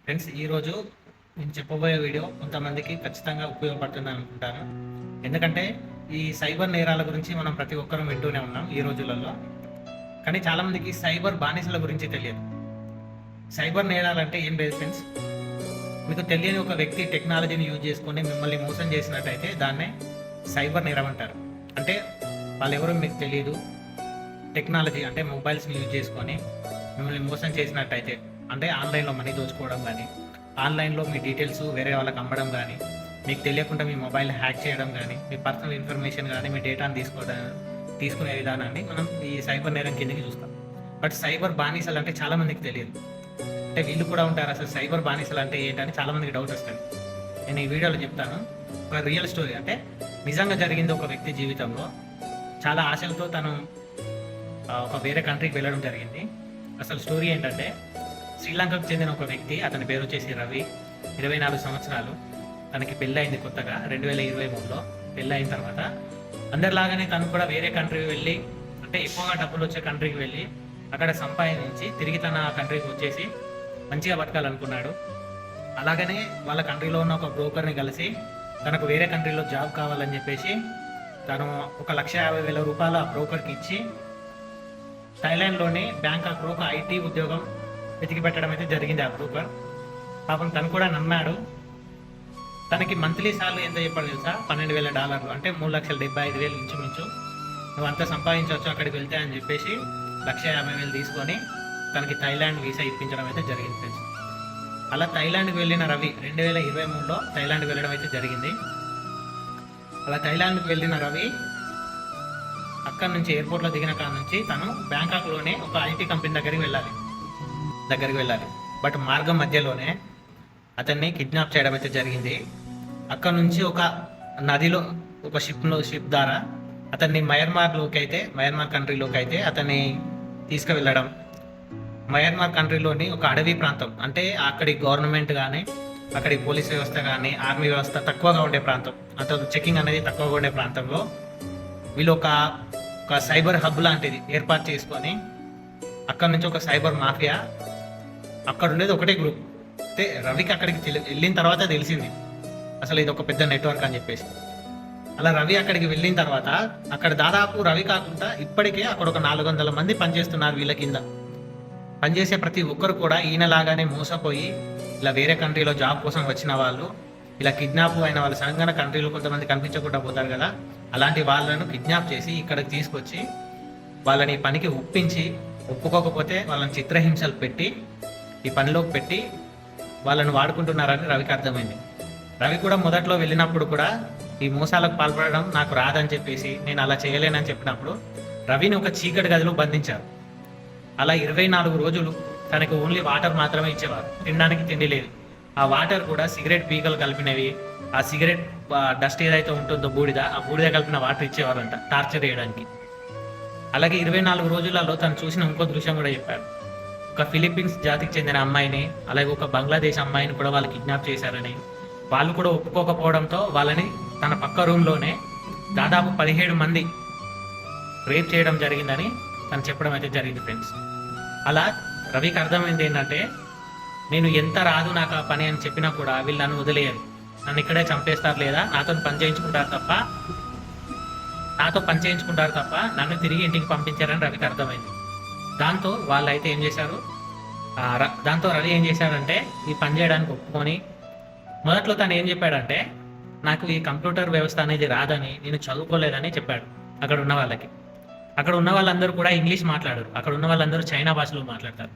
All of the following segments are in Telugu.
ఫ్రెండ్స్, ఈరోజు నేను చెప్పబోయే వీడియో కొంతమందికి ఖచ్చితంగా ఉపయోగపడుతుంది అనుకుంటాను. ఎందుకంటే ఈ సైబర్ నేరాల గురించి మనం ప్రతి ఒక్కరం వింటూనే ఉన్నాం ఈ రోజులలో. కానీ చాలామందికి సైబర్ బానిసల గురించి తెలియదు. సైబర్ నేరాలు అంటే ఏం లేదు ఫ్రెండ్స్. మీకు తెలియని ఒక వ్యక్తి టెక్నాలజీని యూజ్ చేసుకొని మిమ్మల్ని మోసం చేసినట్టయితే దాన్నే సైబర్ నేరం అంటారు. అంటే వాళ్ళు ఎవరో మీకు తెలియదు, టెక్నాలజీ అంటే మొబైల్స్ని యూజ్ చేసుకొని మిమ్మల్ని మోసం చేసినట్టయితే, అంటే ఆన్లైన్లో మనీ దోచుకోవడం కానీ, ఆన్లైన్లో మీ డీటెయిల్స్ వేరే వాళ్ళకి అమ్మడం కానీ, మీకు తెలియకుండా మీ మొబైల్ హ్యాక్ చేయడం కానీ, మీ పర్సనల్ ఇన్ఫర్మేషన్ కానీ, మీ డేటాను తీసుకునే విధానాన్ని మనం ఈ సైబర్ నేరం కిందకి చూస్తాం. బట్ సైబర్ బానిసలు అంటే చాలామందికి తెలియదు. అంటే వీళ్ళు కూడా ఉంటారు. అసలు సైబర్ బానిసలు అంటే ఏంటని చాలామందికి డౌట్ వస్తుంది. నేను ఈ వీడియోలో చెప్తాను. ఒక రియల్ స్టోరీ, అంటే నిజంగా జరిగింది. ఒక వ్యక్తి జీవితంలో చాలా ఆశలతో తను ఒక వేరే కంట్రీకి వెళ్ళడం జరిగింది. అసలు స్టోరీ ఏంటంటే, శ్రీలంకకు చెందిన ఒక వ్యక్తి, అతని పేరు వచ్చేసి రవి, 24 సంవత్సరాలు. తనకి పెళ్ళయింది కొత్తగా 2023లో. పెళ్ళయిన తర్వాత అందరిలాగానే తను కూడా వేరే కంట్రీకి వెళ్ళి, అంటే ఎక్కువగా డబ్బులు వచ్చే కంట్రీకి వెళ్ళి అక్కడ సంపాదించి తిరిగి తన కంట్రీకి వచ్చేసి మంచిగా బతకాలనుకున్నాడు. అలాగనే వాళ్ళ కంట్రీలో ఉన్న ఒక బ్రోకర్ని కలిసి తనకు వేరే కంట్రీలో జాబ్ కావాలని చెప్పేసి తను 1,50,000 రూపాయల బ్రోకర్కి ఇచ్చి థాయిలాండ్లోని బ్యాంకాక్లో ఒక ఐటీ ఉద్యోగం వెతికి పెట్టడం అయితే జరిగింది. ఆ బ్రోకర్ పాపం తను కూడా నమ్మాడు. తనకి మంత్లీ సాలరీ ఎంత చెప్పాడు తెలుసా? $12,000, అంటే $3,75,000 ఇంచుమించు. నువ్వు అంతా సంపాదించవచ్చు అక్కడికి వెళ్తే అని చెప్పేసి 1,50,000 తీసుకొని తనకి థాయిలాండ్ వీసా ఇప్పించడం అయితే జరిగింది ఫ్రెండ్స్. అలా థాయిలాండ్కి వెళ్ళిన రవి 2023లో థాయిలాండ్కి వెళ్ళడం అయితే జరిగింది. అలా థాయిలాండ్కి వెళ్ళిన రవి అక్కడ నుంచి ఎయిర్పోర్ట్లో దిగిన కాడ నుంచి తను బ్యాంకాక్లోనే ఒక ఐటీ కంపెనీ దగ్గరికి వెళ్ళాలి. బట్ మార్గం మధ్యలోనే అతన్ని కిడ్నాప్ చేయడం అయితే జరిగింది. అక్కడ నుంచి ఒక నదిలో ఒక షిప్ ద్వారా అతన్ని మయన్మార్ కంట్రీలోకి అయితే అతన్ని తీసుకువెళ్ళడం. మయన్మార్ కంట్రీలోని ఒక అడవి ప్రాంతం, అంటే అక్కడి గవర్నమెంట్ కానీ, అక్కడి పోలీస్ వ్యవస్థ కానీ, ఆర్మీ వ్యవస్థ తక్కువగా ఉండే ప్రాంతం, అంత చెకింగ్ అనేది తక్కువగా ఉండే ప్రాంతంలో వీళ్ళు ఒక సైబర్ హబ్ లాంటిది ఏర్పాటు చేసుకొని, అక్కడ నుంచి ఒక సైబర్ మాఫియా, అక్కడ ఉండేది ఒకటే గ్రూప్. అయితే రవికి అక్కడికి వెళ్ళిన తర్వాత తెలిసింది అసలు ఇది ఒక పెద్ద నెట్వర్క్ అని చెప్పేసి. అలా రవి అక్కడికి వెళ్ళిన తర్వాత అక్కడ దాదాపు రవి కాకుండా ఇప్పటికే అక్కడ ఒక 400 మంది పనిచేస్తున్నారు. వీళ్ళ కింద పనిచేసే ప్రతి ఒక్కరు కూడా ఈయనలాగానే మోసపోయి ఇలా వేరే కంట్రీలో జాబ్ కోసం వచ్చిన వాళ్ళు, ఇలా కిడ్నాప్ అయిన వాళ్ళు, సడన్గా కంట్రీలో కొంతమంది కనిపించకుండా పోతారు కదా, అలాంటి వాళ్ళను కిడ్నాప్ చేసి ఇక్కడికి తీసుకొచ్చి వాళ్ళని పనికి ఒప్పుకోకపోతే వాళ్ళని చిత్రహింసలు పెట్టి ఈ పనిలోకి పెట్టి వాళ్ళని వాడుకుంటున్నారని రవికి అర్థమైంది. రవి కూడా మొదట్లో వెళ్ళినప్పుడు కూడా ఈ మోసాలకు పాల్పడడం నాకు రాదని చెప్పేసి, నేను అలా చేయలేనని చెప్పినప్పుడు రవిని ఒక చీకటి గదిలో బంధించారు. అలా 24 రోజులు తనకు ఓన్లీ వాటర్ మాత్రమే ఇచ్చేవారు. తినడానికి తిండి లేదు. ఆ వాటర్ కూడా సిగరెట్ పీకలు కలిపినవి, ఆ సిగరెట్ డస్ట్ ఏదైతే ఉంటుందో ఆ బూడిద కలిపిన వాటర్ ఇచ్చేవారంట టార్చర్ చేయడానికి. అలాగే 24 రోజులలో తను చూసిన ఇంకో దృశ్యం కూడా చెప్పాడు. ఒక ఫిలిప్పీన్స్ జాతికి చెందిన అమ్మాయిని, అలాగే ఒక బంగ్లాదేశ్ అమ్మాయిని కూడా వాళ్ళు కిడ్నాప్ చేశారని, వాళ్ళు కూడా ఒప్పుకోకపోవడంతో వాళ్ళని తన పక్క రూమ్లోనే దాదాపు 17 మంది రేప్ చేయడం జరిగిందని తను చెప్పడం అయితే జరిగింది ఫ్రెండ్స్. అలా రవికి అర్థమైంది ఏంటంటే, నేను ఎంత రాదు నాకు ఆ పని అని చెప్పినా కూడా వీళ్ళు నన్ను వదిలేయరు, నన్ను ఇక్కడే చంపేస్తారు, లేదా నాతో పని చేయించుకుంటారు తప్ప నన్ను తిరిగి ఇంటికి పంపించారని రవికి అర్థమైంది. దాంతో రవి ఏం చేశాడంటే ఈ పని చేయడానికి ఒప్పుకొని, మొదట్లో తను ఏం చెప్పాడంటే, నాకు ఈ కంప్యూటర్ వ్యవస్థ అనేది రాదని, నేను చదువుకోలేదని చెప్పాడు అక్కడ ఉన్న వాళ్ళకి. అక్కడ ఉన్న వాళ్ళందరూ కూడా ఇంగ్లీష్ మాట్లాడరు, అక్కడ ఉన్న వాళ్ళందరూ చైనా భాషలో మాట్లాడతారు.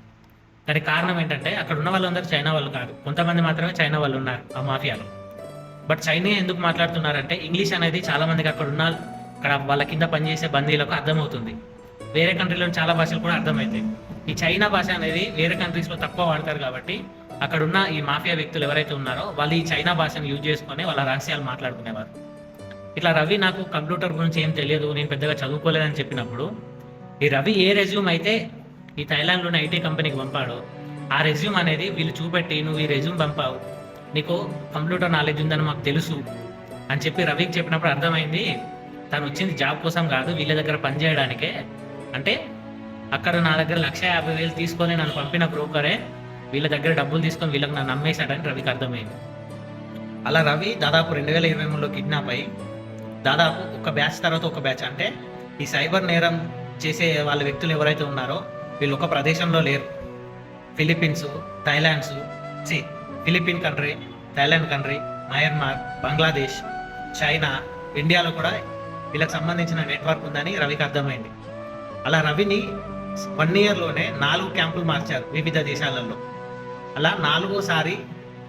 దానికి కారణం ఏంటంటే, అక్కడ ఉన్న వాళ్ళందరూ చైనా వాళ్ళు కాదు, కొంతమంది మాత్రమే చైనా వాళ్ళు ఉన్నారు ఆ మాఫియాలో. బట్ చైనా ఎందుకు మాట్లాడుతున్నారంటే, ఇంగ్లీష్ అనేది చాలా మందికి అక్కడ వాళ్ళ కింద పనిచేసే బందీలకు అర్థమవుతుంది. వేరే కంట్రీలో చాలా భాషలు కూడా అర్థమవుతాయి. ఈ చైనా భాష అనేది వేరే కంట్రీస్లో తక్కువ వాడతారు కాబట్టి అక్కడున్న ఈ మాఫియా వ్యక్తులు ఎవరైతే ఉన్నారో వాళ్ళు ఈ చైనా భాషను యూజ్ చేసుకొని వాళ్ళ రహస్యాలు మాట్లాడుకునేవారు. ఇట్లా రవి నాకు కంప్యూటర్ గురించి ఏం తెలియదు, నేను పెద్దగా చదువుకోలేదని చెప్పినప్పుడు, ఈ రవి ఏ రెజ్యూమ్ అయితే ఈ థాయిలాండ్లోని ఐటీ కంపెనీకి పంపాడో ఆ రెజ్యూమ్ అనేది వీళ్ళు చూపెట్టి, నువ్వు ఈ రెజ్యూమ్ పంపావు, నీకు కంప్యూటర్ నాలెడ్జ్ ఉందని మాకు తెలుసు అని చెప్పి రవికి చెప్పినప్పుడు అర్థమైంది తను వచ్చింది జాబ్ కోసం కాదు, వీళ్ళ దగ్గర పని చేయడానికే. అంటే అక్కడ నా దగ్గర 1,50,000 తీసుకొని నన్ను పంపిన బ్రోకరే వీళ్ళ దగ్గర డబ్బులు తీసుకొని వీళ్ళకి నన్ను నమ్మేశాడని రవికి అర్థమైంది. అలా రవి దాదాపు 2023లో కిడ్నాప్ అయ్యి దాదాపు ఒక బ్యాచ్ తర్వాత ఒక బ్యాచ్, అంటే ఈ సైబర్ నేరం చేసే వాళ్ళ వ్యక్తులు ఎవరైతే ఉన్నారో వీళ్ళు ఒక ప్రదేశంలో లేరు. Philippines, Philippine country, Thailand country, Myanmar, Bangladesh, China, ఇండియాలో కూడా వీళ్ళకి సంబంధించిన నెట్వర్క్ ఉందని రవికి అర్థమైంది. అలా రవిని 1 ఇయర్లోనే 4 క్యాంపులు మార్చారు వివిధ దేశాలలో. అలా 4వసారి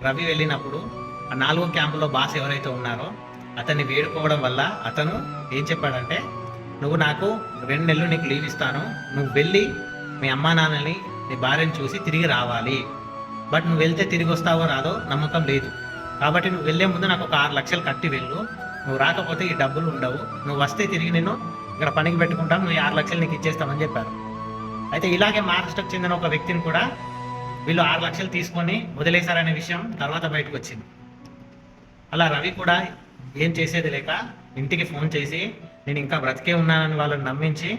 రవి వెళ్ళినప్పుడు ఆ 4వ క్యాంపులో బాస్ ఎవరైతే ఉన్నారో అతన్ని వేడుకోవడం వల్ల అతను ఏం చెప్పాడంటే, నువ్వు నాకు 2 నెలలు నీకు లీవ్ ఇస్తాను, నువ్వు వెళ్ళి మీ అమ్మా నాన్నని నీ భార్యను చూసి తిరిగి రావాలి. బట్ నువ్వు వెళ్తే తిరిగి వస్తావో రాదో నమ్మకం లేదు, కాబట్టి నువ్వు వెళ్ళే ముందు నాకు ఒక 6 లక్షలు కట్టి వెళ్ళు, నువ్వు రాకపోతే ఈ డబ్బులు ఉండవు, నువ్వు వస్తే తిరిగి నేను ఇక్కడ పనికి పెట్టుకుంటాను, నువ్వు 6 లక్షలు నీకు ఇచ్చేస్తామని చెప్పారు. అయితే ఇలాగే మహారాష్ట్రకు చెందిన ఒక వ్యక్తిని కూడా వీళ్ళు 6 లక్షలు తీసుకొని వదిలేశారనే విషయం తర్వాత బయటకు వచ్చింది. అలా రవి కూడా ఏం చేసేది లేక ఇంటికి ఫోన్ చేసి నేను ఇంకా బ్రతికే ఉన్నానని వాళ్ళని నమ్మించి,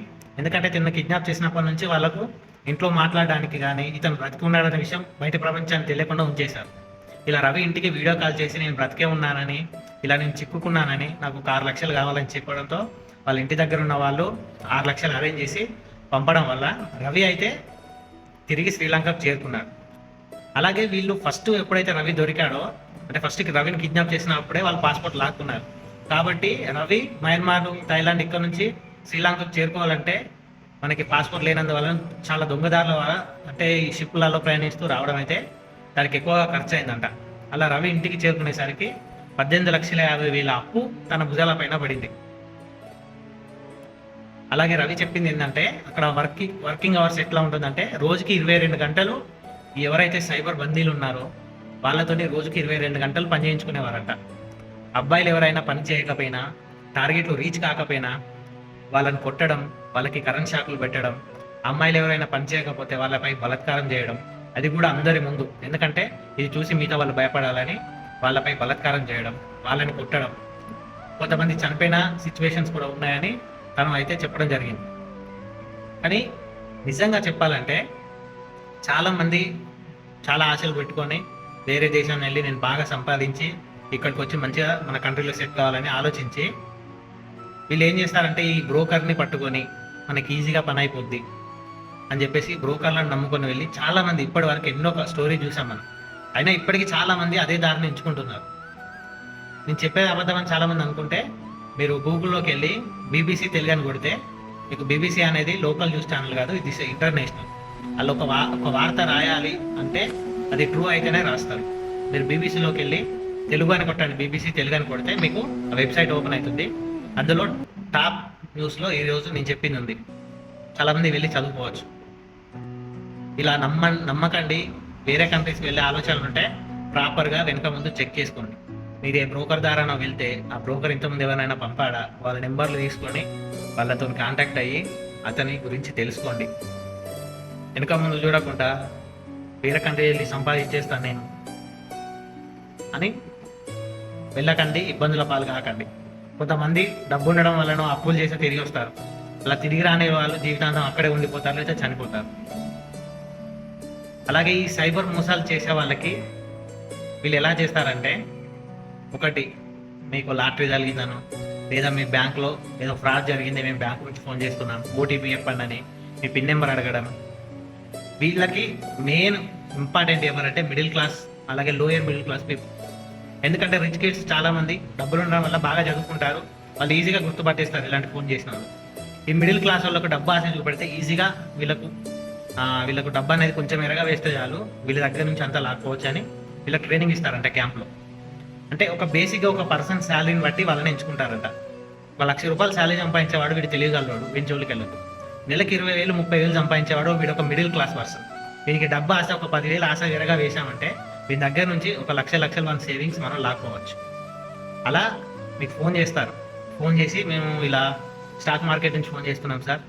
ఎందుకంటే తిన్న కిడ్నాప్ చేసినప్పటి నుంచి వాళ్ళకు ఇంట్లో మాట్లాడడానికి కానీ ఇతను బ్రతికి ఉన్నాడనే విషయం బయట ప్రపంచానికి తెలియకుండా ఉంచేశారు. ఇలా రవి ఇంటికి వీడియో కాల్ చేసి నేను బ్రతికే ఉన్నానని, ఇలా నేను చిక్కుకున్నానని, నాకు ఒక 6 లక్షలు కావాలని చెప్పడంతో వాళ్ళ ఇంటి దగ్గర ఉన్న వాళ్ళు 6 లక్షలు అరేంజ్ చేసి పంపడం వల్ల రవి అయితే తిరిగి శ్రీలంకకు చేరుకున్నాడు. అలాగే వీళ్ళు ఫస్ట్ ఎప్పుడైతే రవి దొరికాడో, అంటే ఫస్ట్ రవిని కిడ్నాప్ చేసినప్పుడే వాళ్ళు పాస్పోర్ట్ లాక్కున్నారు. కాబట్టి రవి మయన్మార్, థాయిలాండ్ ఇక్కడ నుంచి శ్రీలంకకు చేరుకోవాలంటే మనకి పాస్పోర్ట్ లేనందువల్ల చాలా దొంగదారుల వల్ల, అంటే ఈ షిప్లలో ప్రయాణిస్తూ రావడం అయితే దానికి ఎక్కువగా ఖర్చు అయిందంట. అలా రవి ఇంటికి చేరుకునేసరికి 18,50,000 అప్పు తన భుజాల పైన పడింది. అలాగే రవి చెప్పింది ఏంటంటే, అక్కడ వర్కింగ్ అవర్స్ ఎట్లా ఉంటుందంటే రోజుకి 22 గంటలు ఎవరైతే సైబర్ బందీలు ఉన్నారో వాళ్ళతోనే రోజుకి 22 గంటలు పని చేయించుకునేవారంట. అబ్బాయిలు ఎవరైనా పని చేయకపోయినా, టార్గెట్లు రీచ్ కాకపోయినా వాళ్ళని కొట్టడం, వాళ్ళకి కరెంట్ షాకులు పెట్టడం, అమ్మాయిలు ఎవరైనా పని చేయకపోతే వాళ్ళపై బలాత్కారం చేయడం, అది కూడా అందరి ముందు, ఎందుకంటే ఇది చూసి మిగతా వాళ్ళు భయపడాలని వాళ్ళపై బలాత్కారం చేయడం, వాళ్ళని కొట్టడం, కొంతమంది చనిపోయిన సిచ్యువేషన్స్ కూడా ఉన్నాయని తను అయితే చెప్పడం జరిగింది. కానీ నిజంగా చెప్పాలంటే చాలామంది చాలా ఆశలు పెట్టుకొని వేరే దేశాన్ని వెళ్ళి నేను బాగా సంపాదించి ఇక్కడికి వచ్చి మంచిగా మన కంట్రీలో సెట్ కావాలని ఆలోచించి వీళ్ళు ఏం చేస్తారంటే ఈ బ్రోకర్ని పట్టుకొని మనకి ఈజీగా పని అయిపోద్ది అని చెప్పేసి బ్రోకర్లను నమ్ముకొని వెళ్ళి చాలామంది ఇప్పటి వరకు ఎన్నో స్టోరీ చూసాం మనం. అయినా ఇప్పటికీ చాలామంది అదే దారిని ఎంచుకుంటున్నారు. నేను చెప్పేది అబద్ధమని చాలామంది అనుకుంటే మీరు గూగుల్లోకి వెళ్ళి BBC తెలుగు అని కొడితే మీకు BBC అనేది లోకల్ న్యూస్ ఛానల్ కాదు, ఇది ఇంటర్నేషనల్. వాళ్ళు ఒక వార్త రాయాలి అంటే అది ట్రూ అయితేనే రాస్తారు. మీరు BBCలోకి వెళ్ళి తెలుగు అని కొట్టండి, BBC తెలుగు అని కొడితే మీకు ఆ వెబ్సైట్ ఓపెన్ అవుతుంది. అందులో టాప్ న్యూస్లో ఈరోజు నేను చెప్పింది ఉంది. చాలామంది వెళ్ళి చదువుకోవచ్చు. ఇలా నమ్మకండి. వేరే కంట్రీస్కి వెళ్ళే ఆలోచనలు ఉంటే ప్రాపర్గా వెనక ముందు చెక్ చేసుకోండి. మీరు ఏ బ్రోకర్ ద్వారా వెళ్తే ఆ బ్రోకర్ ఇంతకుముందు ఎవరైనా పంపాడా, వాళ్ళ నెంబర్లు తీసుకొని వాళ్ళతో కాంటాక్ట్ అయ్యి అతని గురించి తెలుసుకోండి. వెనక ముందు చూడకుండా వేరే కంట్రీ వెళ్ళి సంపాదించేస్తాను నేను అని వెళ్ళకండి, ఇబ్బందుల పాలు కాకండి. కొంతమంది డబ్బు ఉండడం వలన అప్పులు చేసి తిరిగి వస్తారు. అలా తిరిగి రాని వాళ్ళు జీవితాంతం అక్కడే ఉండిపోతారు, లేదా చనిపోతారు. అలాగే ఈ సైబర్ మోసాలు చేసే వాళ్ళకి వీళ్ళు ఎలా చేస్తారంటే, ఒకటి మీకు లాటరీ జరిగిందను, లేదా మీ బ్యాంక్లో ఏదో ఫ్రాడ్ జరిగింది, మేము బ్యాంక్ నుంచి ఫోన్ చేస్తున్నాం, OTP చెప్పండి అని మీ పిన్ నెంబర్ అడగడం. వీళ్ళకి మెయిన్ ఇంపార్టెంట్ ఎవరంటే మిడిల్ క్లాస్, అలాగే లోయర్ మిడిల్ క్లాస్ పీపుల్. ఎందుకంటే రిచ్ కిడ్స్ చాలామంది డబ్బులు ఉండడం వల్ల బాగా చదువుకుంటారు, వాళ్ళు ఈజీగా గుర్తుపట్టేస్తారు ఇలాంటి ఫోన్ చేసిన వాళ్ళు. ఈ మిడిల్ క్లాస్ వాళ్ళకు డబ్బు ఆశ చూపెడితే ఈజీగా వీళ్ళకు డబ్బు అనేది కొంచెం ఎరగా వేస్తే చాలు, వీళ్ళ దగ్గర నుంచి అంతా లాక్కోవచ్చు అని వీళ్ళకి ట్రైనింగ్ ఇస్తారంట క్యాంప్లో. అంటే ఒక బేసిక్గా ఒక పర్సన్ శాలరీని బట్టి వాళ్ళని ఎంచుకుంటారంట. ఒక ₹1,00,000 శాలరీ సంపాదించేవాడు వీడు తెలియగలవాడు, వీడి జోలికి వెళ్ళదు. నెలకి 20,000 30,000 సంపాదించేవాడు వీడు ఒక మిడిల్ క్లాస్ పర్సన్. వీనికి డబ్బు ఆశ ఒక 10,000 ఆశ ఎరగా వేసామంటే వీని దగ్గర నుంచి ఒక లక్షల మన సేవింగ్స్ మనం లాక్కోవచ్చు. అలా మీకు ఫోన్ చేస్తారు. ఫోన్ చేసి మేము ఇలా స్టాక్ మార్కెట్ నుంచి ఫోన్ చేస్తున్నాం సార్,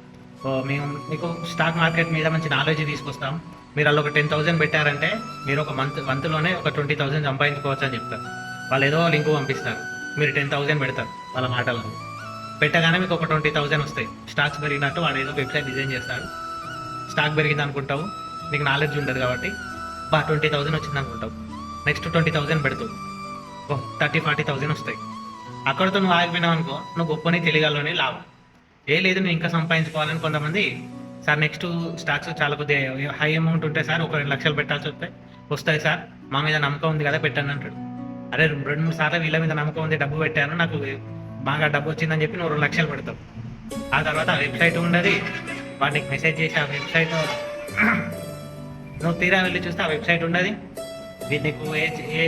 మేము మీకు స్టాక్ మార్కెట్ మీద మంచి నాలెడ్జ్ తీసుకొస్తాం, మీరు అలా ఒక 10,000 పెట్టారంటే మీరు ఒక మంత్లోనే ఒక 20,000 సంపాదించుకోవచ్చు అని చెప్తారు. వాళ్ళు ఏదో లింక్ పంపిస్తారు, మీరు 10,000 పెడతారు. వాళ్ళ మాటలను పెట్టగానే మీకు ఒక 20,000 వస్తాయి. స్టాక్స్ పెరిగినట్టు వాడు ఏదో వెబ్సైట్ డిజైన్ చేస్తాడు. స్టాక్ పెరిగింది అనుకుంటావు, నీకు నాలెడ్జ్ ఉండదు కాబట్టి 20,000 వచ్చింది అనుకుంటావు, నెక్స్ట్ 20,000 పెడతావు, 30,000-40,000 వస్తాయి. అక్కడితో నువ్వు ఆగిపోయినావు అనుకో, నువ్వు గొప్పని తెలియగలనే లాభం. లేదు నేను ఇంకా సంపాదించుకోవాలని కొంతమంది, సార్ నెక్స్ట్ స్టాక్స్ చాలా కొద్దిగా హై అమౌంట్ ఉంటే సార్ ఒక 2 లక్షలు పెట్టాల్సి వస్తాయి సార్, మా మీద నమ్మకం ఉంది కదా పెట్టాను అంటాడు. అరే 2-3 సార్లు వీళ్ళ మీద నమ్మకం ఉంది, డబ్బు పెట్టాను, నాకు బాగా డబ్బు వచ్చిందని చెప్పి నువ్వు 2 లక్షలు పెడతావు. ఆ తర్వాత ఆ వెబ్సైట్ ఉండదు, వాడికి మెసేజ్ చేసి ఆ వెబ్సైట్ నువ్వు తీరా వెళ్ళి చూస్తే ఆ వెబ్సైట్ ఉండదు, నీకు ఏ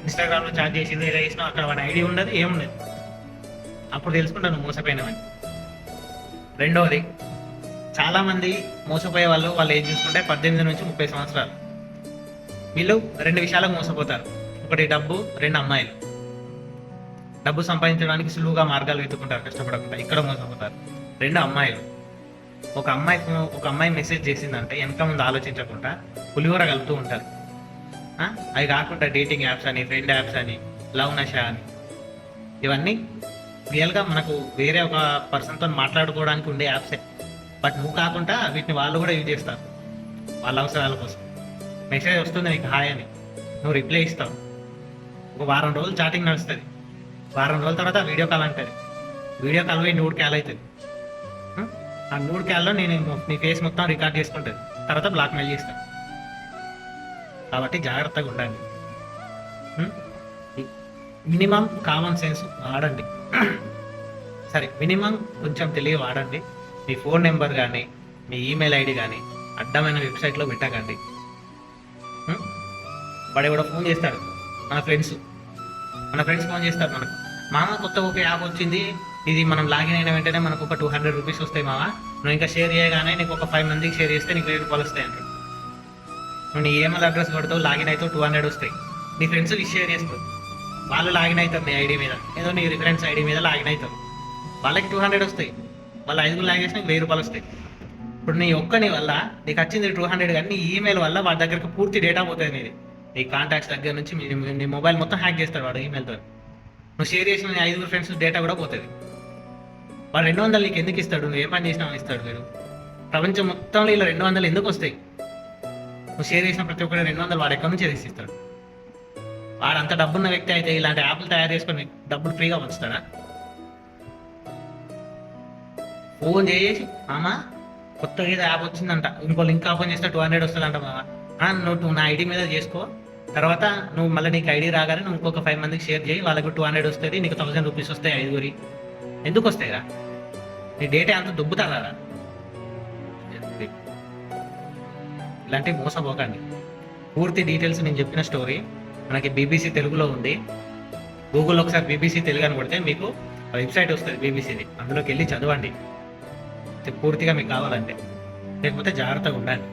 ఇన్స్టాగ్రామ్లో చార్జ్ చేసింది ఏదో చేసినా అక్కడ వాడి ఐడి ఉండదు, ఏముండదు. అప్పుడు తెలుసుకుంటా నువ్వు మోసపోయినావని. రెండవది, చాలామంది మోసపోయే వాళ్ళు ఏం చూసుకుంటే 18 నుంచి 30 సంవత్సరాలు. వీళ్ళు 2 విషయాలకు మోసపోతారు. ఒకటి డబ్బు, 2 అమ్మాయిలు. డబ్బు సంపాదించడానికి సులువుగా మార్గాలు వెతుకుంటారు కష్టపడకుండా, ఇక్కడ మోసపోతారు. 2 అమ్మాయిలు. ఒక అమ్మాయి మెసేజ్ చేసిందంటే వెనక ముందు ఆలోచించకుండా పులిహోర కలుపుతూ ఉంటారు. అవి కాకుండా డేటింగ్ యాప్స్ అని, ఫ్రెండ్ యాప్స్ అని, లవ్ నషా అని, ఇవన్నీ రియల్గా మనకు వేరే ఒక పర్సన్తో మాట్లాడుకోవడానికి ఉండే యాప్సే. బట్ నువ్వు కాకుండా వీటిని వాళ్ళు కూడా యూజ్ చేస్తారు వాళ్ళ అవసరాల కోసం. మెసేజ్ వస్తుంది నీకు హాయ్ అని, నువ్వు రిప్లై ఇస్తావు. ఒక వారం రోజులు చాటింగ్ నడుస్తుంది, వారం రోజుల తర్వాత వీడియో కాల్ అంటుంది. వీడియో కాల్ పోయి 100 కాల్ అవుతుంది. ఆ 100 కాల్లో నేను నీ ఫేస్ మొత్తం రికార్డ్ చేసుకుంటుంది, తర్వాత బ్లాక్మెయిల్ చేస్తాను. కాబట్టి జాగ్రత్తగా ఉండండి. మినిమం కామన్ సెన్స్ వాడండి. సరే, మినిమం కొంచెం తెలివి వాడండి. మీ ఫోన్ నెంబర్ కానీ మీ ఈమెయిల్ ఐడి కానీ అడ్డమైన వెబ్సైట్లో పెట్టకండి. వాడు ఎవడో ఫోన్ చేస్తాడు, మన ఫ్రెండ్స్ ఫోన్ చేస్తారు మనకు, మామ కొత్త ఒక యాప్ వచ్చింది, ఇది మనం లాగిన్ అయిన వెంటనే మనకు ఒక 200 రూపీస్ వస్తాయి మామ, నువ్వు ఇంకా షేర్ చేయగానే నీకు ఒక 5 మందికి షేర్ చేస్తే నీకు 1000 రూపాయలు వస్తాయి అంటాడు. నువ్వు నీ ఈమెయిల్ అడ్రస్ కొడతావు, లాగిన్ అవుతావు, 200 వస్తాయి. నీ ఫ్రెండ్స్ షేర్ చేస్తావు, వాళ్ళు లాగిన్ అవుతారు నీ ఐడి మీద, ఏదో నీ రిఫరెన్స్ ఐడి మీద లాగిన్ అవుతారు, వాళ్ళకి 200 వస్తాయి. వాళ్ళు 5 లాగిన్ చేసి నీకు 1000 రూపాయలు వస్తాయి. ఇప్పుడు నీ ఒక్కని వల్ల నీకు వచ్చింది 200, కానీ నీ ఈమెయిల్ వల్ల వాడి దగ్గరికి పూర్తి డేటా పోతుంది. నీది, నీ కాంటాక్ట్స్ దగ్గర నుంచి నీ మొబైల్ మొత్తం హ్యాక్ చేస్తాడు వాడు ఈమెయిల్తో. నువ్వు షేర్ చేసిన నీ 5 ఫ్రెండ్స్ డేటా కూడా పోతుంది. వాడు 200 నీకు ఎందుకు ఇస్తాడు? నువ్వు ఏ పని చేసినా ఇస్తాడు. వీడు ప్రపంచం మొత్తంలో ఇలా 200 ఎందుకు వస్తాయి? నువ్వు షేర్ చేసిన ప్రతి ఒక్కరు 200 వాడు ఎక్కడి నుంచి తీసిస్తాడు? వాడు అంత డబ్బున్న వ్యక్తి అయితే ఇలాంటి యాప్లు తయారు చేసుకొని డబ్బులు ఫ్రీగా పంచుతాడా? ఫోన్ చేసి మామ కొత్తగా ఏదో యాప్ వచ్చిందంట, ఇంకో లింక్ ఓపెన్ చేస్తే 200 వస్తుందంట మామ, నువ్వు నా ఐడి మీద చేసుకో, తర్వాత నువ్వు మళ్ళీ నీకు ఐడి రాగానే నువ్వు ఇంకొక 5 మందికి షేర్ చేయి, వాళ్ళకి 200 వస్తుంది, నీకు 1000 రూపీస్ వస్తాయి. 5 ఎందుకు వస్తాయిరా? నీ డేటా అంత దుబ్బుతారా? ఇలాంటివి మోసపోకండి. పూర్తి డీటెయిల్స్ నేను చెప్పిన స్టోరీ మనకి BBC తెలుగులో ఉంది. గూగుల్లో ఒకసారి BBC తెలుగు అని కొడితే మీకు వెబ్సైట్ వస్తుంది BBCది, అందులోకి వెళ్ళి చదవండి పూర్తిగా మీకు కావాలంటే. లేకపోతే జాగ్రత్తగా ఉండండి.